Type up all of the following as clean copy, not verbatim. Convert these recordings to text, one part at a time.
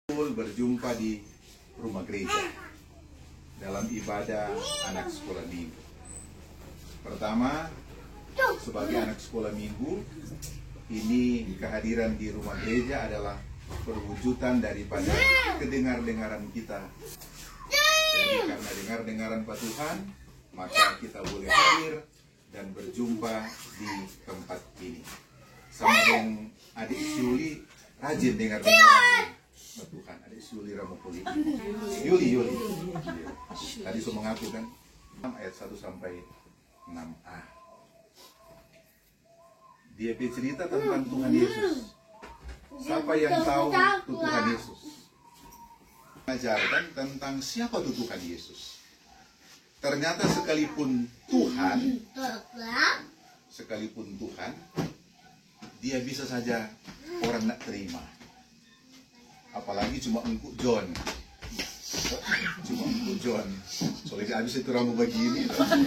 Berjumpa di rumah gereja dalam ibadah anak sekolah minggu. Pertama, sebagai anak sekolah minggu, ini kehadiran di rumah gereja adalah perwujudan daripada kedengar-dengaran kita. Jadi karena dengar-dengaran Pak Tuhan, maka kita boleh hadir dan berjumpa di tempat ini. Sama dengan adik Yuli, rajin dengar-dengaran Pak Tuhan. Adik Yuli Ramopoli. Yuli. Tadi saya mengaku kan, ayat 1 sampai 6a. Dia bercerita tentang Tuhan Yesus. Siapa yang tahu Tuhan Yesus? Mengajarkan tentang siapa Tuhan Yesus. Ternyata sekalipun Tuhan, dia bisa saja orang nak terima. Apalagi cuma engkau John. Soalnya habis itu rambut begini. Tuhan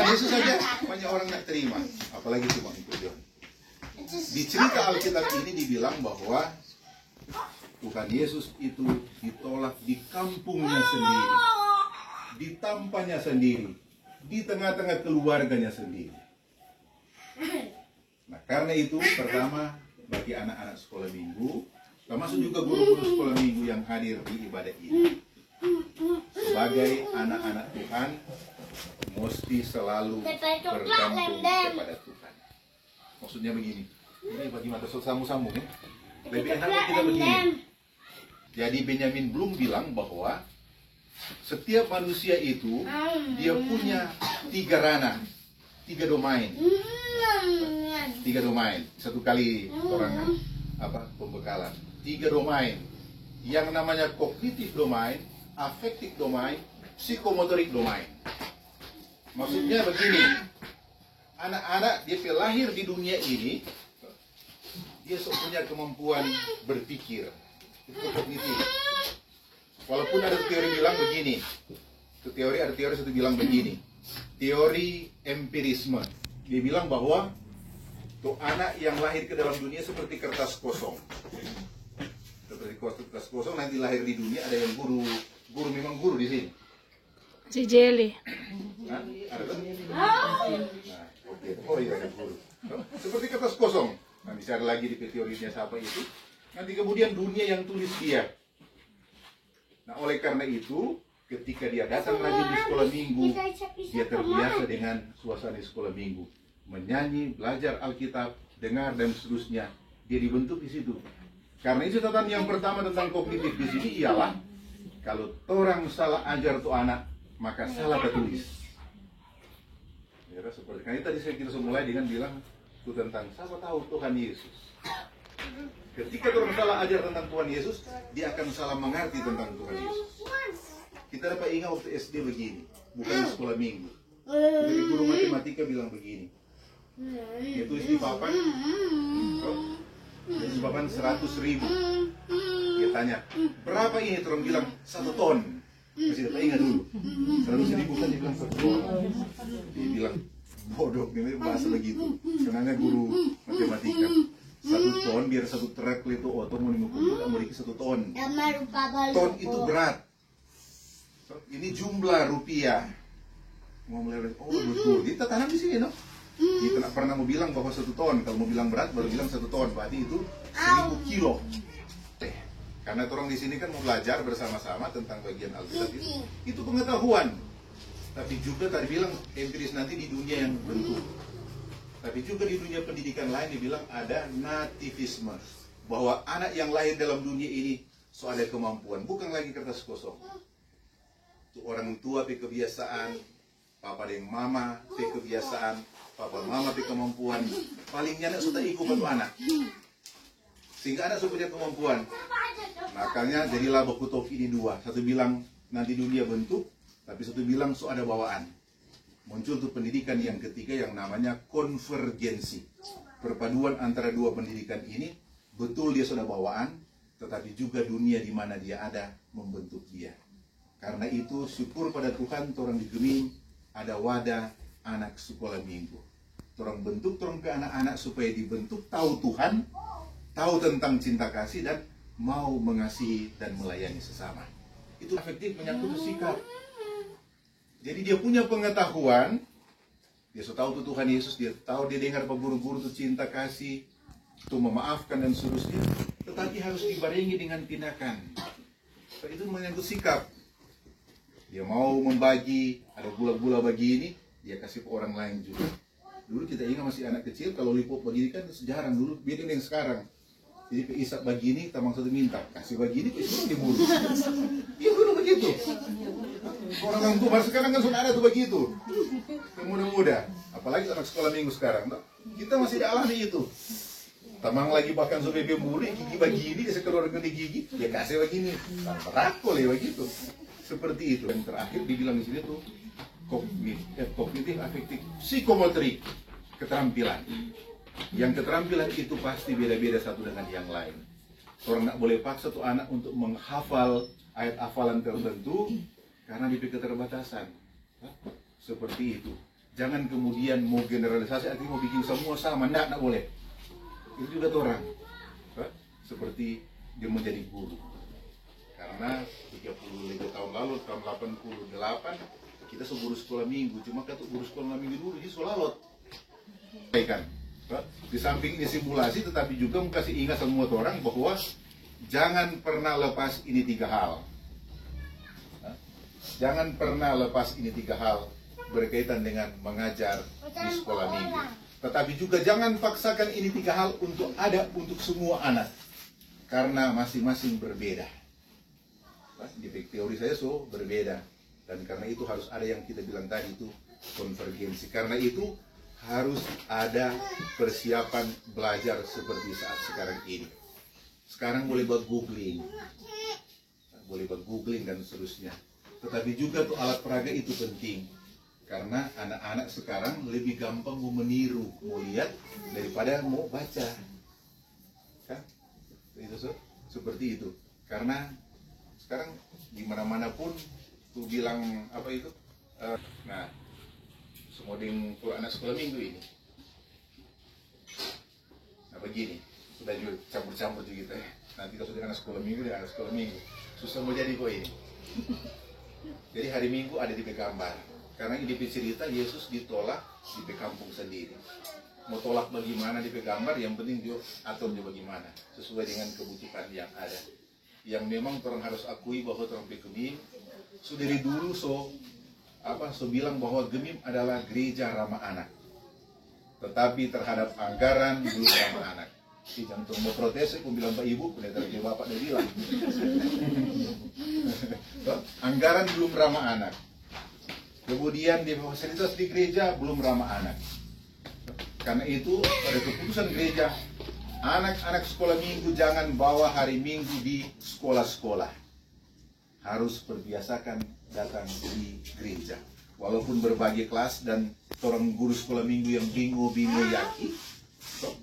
Yesus saja banyak orang nak terima. Apalagi cuma engkau John. Di cerita Alkitab ini dibilang bahwa Tuhan Yesus itu ditolak di kampungnya sendiri, di tampanya sendiri, di tengah-tengah keluarganya sendiri. Nah, karena itu pertama bagi anak-anak sekolah minggu, termasuk juga guru-guru sekolah minggu yang hadir di ibadah ini, sebagai anak-anak Tuhan, mesti selalu bergantung kepada Tuhan. Maksudnya begini, ini bagi mata sambung-sambung ya. Lebih enaknya kita begini. Jadi Benjamin Bloom bilang bahwa setiap manusia itu dia punya 3 ranah, 3 domain. 3 domain. Satu kali orang pembekalan. 3 domain. Yang namanya kognitif domain, afektif domain, psikomotorik domain. Maksudnya begini. Anak-anak dia lahir di dunia ini, dia punya kemampuan berpikir. Itu kognitif. Walaupun ada teori bilang begini. Ada teori satu bilang begini. Teori empirisme. Dia bilang bahwa tuh anak yang lahir ke dalam dunia seperti kertas kosong. Seperti kertas kosong, nanti lahir di dunia ada yang guru memang guru di sini. Si Jelly. Nah, ada kan? Nah, oke. Oh iya, ada guru. Seperti kertas kosong. Nah, bisa ada lagi di teorinya siapa itu. Nanti kemudian dunia yang tulis dia. Nah, oleh karena itu, ketika dia datang lagi di sekolah minggu, dia terbiasa dengan suasana di sekolah minggu. Menyanyi, belajar Alkitab, dengar, dan seterusnya. Dia dibentuk di situ. Karena itu catatan yang pertama tentang kognitif di sini ialah, kalau orang salah ajar tuh anak, maka salah tertulis. Ya, seperti kan tadi kita mulai dengan bilang itu tentang siapa tahu Tuhan Yesus. Ketika orang salah ajar tentang Tuhan Yesus, dia akan salah mengerti tentang Tuhan Yesus. Kita dapat ingat waktu SD begini, bukan sekolah minggu. Jadi guru matematika bilang begini. Dia tulis di papan, dia tulis papan 100.000. Dia tanya, berapa ini? Orang bilang 1 ton. Masih dapat ingat dulu. 100.000 kan dia bilang 1 ton. Dia bilang bodoh, ini bahasa begitu. Karena guru matematika. 1 ton biar 1 truk itu otot mau 50 mau 1 ton. Ton itu berat. Ini jumlah rupiah. Mau mulai oh betul. Kita tanam di sini no. Kita tak pernah mau bilang bahwa 1 ton. Kalau mau bilang berat baru bilang 1 ton. Berarti itu 1000 kilo. Karena orang di sini kan mau belajar bersama-sama tentang bagian Alkitab itu. Itu pengetahuan. Tapi juga tadi bilang empiris nanti di dunia yang bentuk. Tapi juga di dunia pendidikan lain dibilang ada nativisme. Bahwa anak yang lahir dalam dunia ini so ada kemampuan. Bukan lagi kertas kosong. Itu orang tua punya kebiasaan, papa dan mama punya kebiasaan, papa mama punya kemampuan. Palingnya anak sudah ikut bantu anak. Sehingga anak sudah punya kemampuan. Makanya jadilah Bokutok ini 2. Satu bilang nanti dunia bentuk, tapi satu bilang so ada bawaan. Muncul tuh pendidikan yang ketiga yang namanya konvergensi. Perpaduan antara 2 pendidikan ini, betul dia sudah bawaan, tetapi juga dunia di mana dia ada membentuk dia. Karena itu syukur pada Tuhan, orang di Geming ada wadah anak sekolah minggu. Orang bentuk orang ke anak-anak supaya dibentuk tahu Tuhan, tahu tentang cinta kasih dan mau mengasihi dan melayani sesama. Itu afektif menyangkut sikap. Jadi dia punya pengetahuan, dia sudah tahu tuh Tuhan Yesus, dia tahu, dia dengar guru-guru tuh cinta kasih, tuh memaafkan dan seterusnya, tetapi harus dibarengi dengan tindakan. So, itu menyangkut sikap. Dia mau membagi, ada gula-gula bagi ini, dia kasih ke orang lain juga. Dulu kita ingat masih anak kecil, kalau lipop begini kan jarang, dulu beda dengan sekarang. Jadi isap begini, tamang satu minta, kasih begini, itu diburu. Iya dulu begitu. Orang tua sekarang kan sudah ada tuh begitu. Muda-muda, apalagi anak sekolah minggu sekarang, kita masih alami itu. Tamang lagi bahkan sampai bemburi, gigi begini, dia keluar gede gigi, dia kasih begini, rakol ya begitu. Seperti itu. Yang terakhir dibilang di sini tuh kognitif, afektif, psikomotorik, keterampilan. Yang keterampilan itu pasti beda-beda satu dengan yang lain. Orang nggak boleh paksa tuh anak untuk menghafal ayat hafalan tertentu karena di keterbatasan. Seperti itu. Jangan kemudian mau generalisasi, artinya mau bikin semua sama, nggak boleh. Itu juga tuh orang. Seperti dia menjadi guru. Karena 35 tahun lalu, tahun 88, kita guru sekolah minggu. Cuma kan guru sekolah minggu dulu, jadi solalot. Kan? Di samping ini simulasi, tetapi juga kasih ingat semua orang bahwa jangan pernah lepas ini 3 hal. Jangan pernah lepas ini 3 hal berkaitan dengan mengajar di sekolah minggu. Tetapi juga jangan paksakan ini 3 hal untuk ada untuk semua anak. Karena masing-masing berbeda. Di teori saya berbeda. Dan karena itu harus ada yang kita bilang tadi itu konvergensi. Karena itu harus ada persiapan belajar seperti saat sekarang ini. Sekarang boleh buat googling, dan seterusnya. Tetapi juga tuh alat peraga itu penting, karena anak-anak sekarang lebih gampang mau meniru, mau lihat daripada mau baca. Kan? Itu seperti itu. Karena sekarang dimana-mana pun tuh bilang apa itu, nah. Semoding anak sekolah minggu ini. Nah begini, sudah juga campur-campur juga ya. Nanti kalau sudah anak sekolah minggu, dia anak sekolah minggu. Susah mau jadi kok ini. Jadi hari Minggu ada di gambar. Karena ini cerita Yesus ditolak di kampung sendiri. Mau tolak bagaimana di gambar, yang penting dia atur dia bagaimana. Sesuai dengan kebutuhan yang ada. Yang memang orang harus akui bahwa orang Gemim sudah dari dulu bilang bahwa Gemim adalah gereja ramah anak. Tetapi terhadap anggaran belum ramah anak. Si jantung mau protes, aku bilang Pak Ibu, pendeta dia Bapak dia bilang. Anggaran belum ramah anak. Kemudian di fasilitas di gereja belum ramah anak. Karena itu pada keputusan gereja, anak-anak sekolah minggu jangan bawa hari Minggu di sekolah-sekolah. Harus perbiasakan datang di gereja. Walaupun berbagai kelas dan orang guru sekolah minggu yang bingung yakin,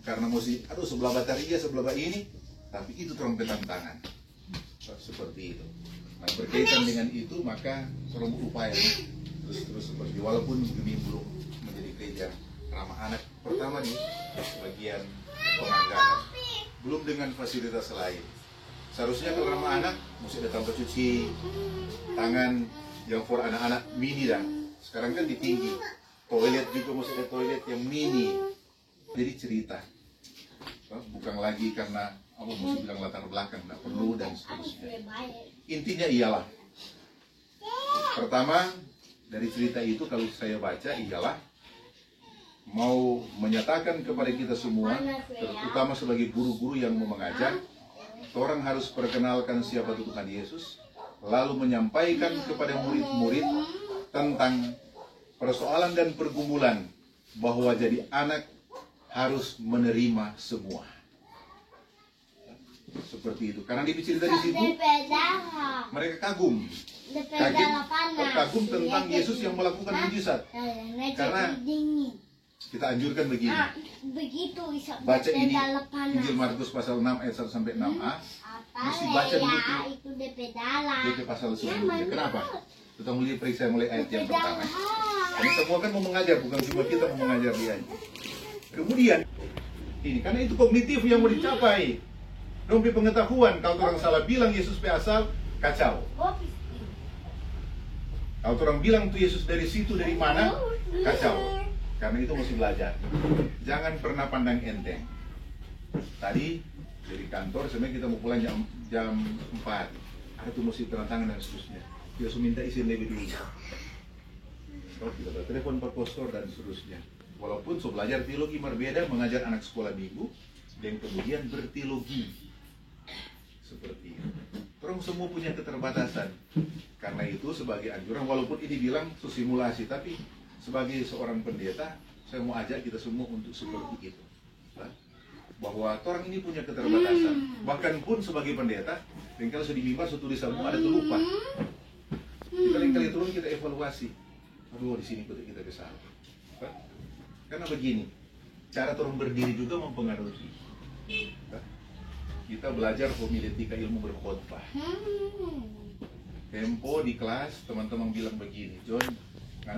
karena mesti sebelah bataria sebelah ini, tapi itu orang tantangan. Seperti itu. Nah, berkaitan dengan itu maka orang berupaya terus seperti walaupun Gemim belum menjadi gereja ramah anak pertama nih bagian penganggaran, belum dengan fasilitas lain. Seharusnya kalau ramah anak mesti ada tempat cuci tangan yang for anak-anak mini dah. Sekarang kan di tinggi. Toilet juga mesti ada toilet yang mini. Jadi cerita. Bukan lagi karena mesti bilang latar belakang, tidak perlu dan seterusnya. Intinya ialah, pertama dari cerita itu kalau saya baca ialah mau menyatakan kepada kita semua, terutama sebagai guru-guru yang mau mengajar, orang harus perkenalkan siapa Tuhan Yesus, lalu menyampaikan kepada murid-murid tentang persoalan dan pergumulan bahwa jadi anak harus menerima semua. Seperti itu. Karena dia cerita di situ, mereka kagum tentang Yesus yang melakukan mujizat. Karena kita anjurkan begini. Baca ini Injil Markus pasal 6 ayat 1 sampai 6a. Mesti baca dulu DP pasal sebelumnya. Kenapa? Kita mulai periksa mulai ayat yang pertama. Ini semua kan mau mengajar, bukan cuma kita mau mengajar dia. Kemudian ini karena itu kognitif yang mau dicapai. Dong di pengetahuan, kalau orang salah bilang Yesus pe asal, kacau. Kalau orang bilang tuh Yesus dari situ, dari mana, kacau. Karena itu mesti belajar. Jangan pernah pandang enteng. Tadi dari kantor sebenarnya kita mau pulang jam 4. Ada tuh mesti tanda tangan dan seterusnya. Kita harus minta izin lebih dulu. So, kita telepon Pak Pastor dan seterusnya. Walaupun so belajar teologi berbeda, mengajar anak sekolah minggu dan kemudian berteologi seperti itu. Orang semua punya keterbatasan. Karena itu sebagai anjuran, walaupun ini bilang simulasi, tapi sebagai seorang pendeta, saya mau ajak kita semua untuk seperti itu. Bahwa orang ini punya keterbatasan. Bahkan pun sebagai pendeta, dan kalau sudah dimimbar, sudah tulis semua ada terlupa. Kita kali turun kita evaluasi. Aduh, di sini kita kesal. Karena begini, cara orang berdiri juga mempengaruhi. Kita belajar homiletika, ilmu berkhotbah. Tempo di kelas, teman-teman bilang begini, John,